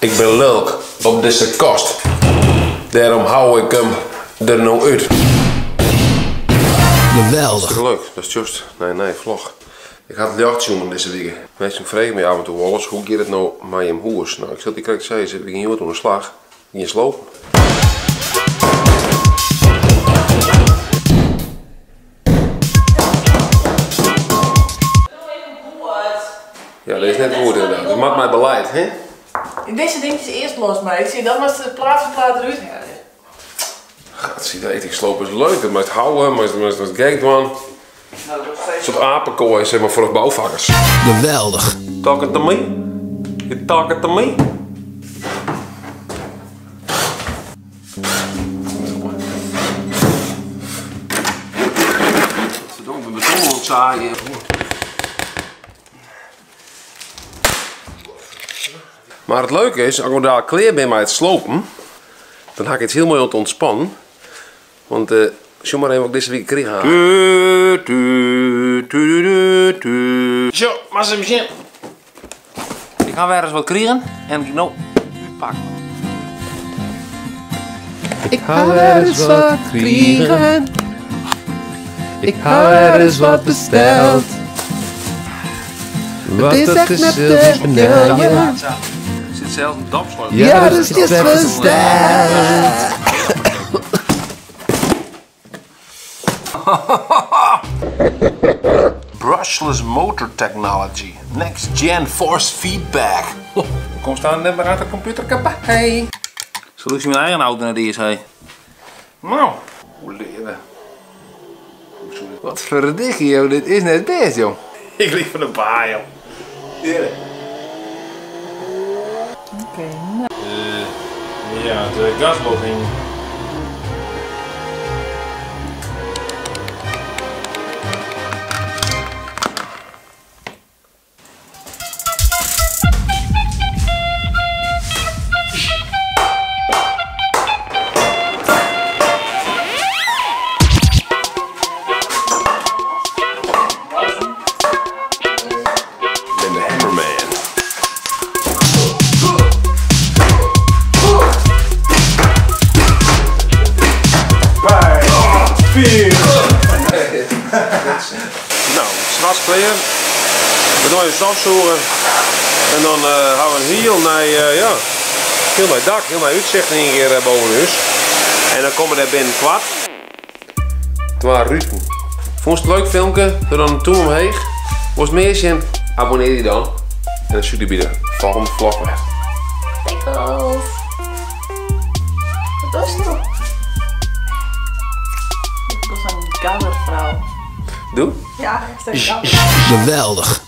Ik ben leuk op deze kast. Daarom hou ik hem er nou uit. Geweldig. Dat is leuk, dat is juist. Nee, vlog. Ik had het jachtzoemen deze week. Mensen vragen me af en toe wel eens, hoe gaat het nou met je hoers? Nou, ik zat die krijg zei, ze ging heel wat aan de slag. In je slopen. Ja, dat is net goed inderdaad. Dat maakt mij beleid, hè? Deze dingetjes eerst los, maar ik zie dan was de plaats van plaat eruit halen. Gaat zie dat ik slopen is leuk. Het moet houden, maar het gek doen. Zo'n apenkooi, zeg maar, voor de bouwvakkers. Geweldig. Talk it to me. You talk it to me. Verdomme, de beton ontzaaien. Maar het leuke is, als ik daar klaar ben met het slopen, dan ga ik het heel mooi aan het ontspannen. Want zo maar even wat ik deze week kreeg aan. Zo, maar ze begin. Ik ga weer eens wat krijgen en ik nou uitpakken. Ik ga er eens wat krijgen. Ik hou er eens wat besteld. Wat is echt net te benauwen. Er zit zelfs een dapsleutel. Ja, dus het is besteld. Brushless motor technology. Next gen force feedback. Kom staan net maar uit de computer kapot. Hey. Zal ik mijn eigen auto naar deze heen? Nou, hoe leren? Wat verdikke joh, dit is net best joh. Ik liep van de baai, joh. Oké, Ja, de gasboring. En de Hammerman. Nou, straks kleren. We doen even stafzoeken. En dan houden we heel naar, ja, heel naar het dak, heel naar uitzicht in keer boven huis. En dan komen er binnen kwart. 2 ruiten. Vond je het een leuk filmpje? Doe dan een toon omheen. Was het meisje? Abonneer je dan. En dan zie je bij de volgende vlog weer. pickles. Wat is dat? Ik was een gallervrouw. Doe. Ja, echt een galler. Geweldig.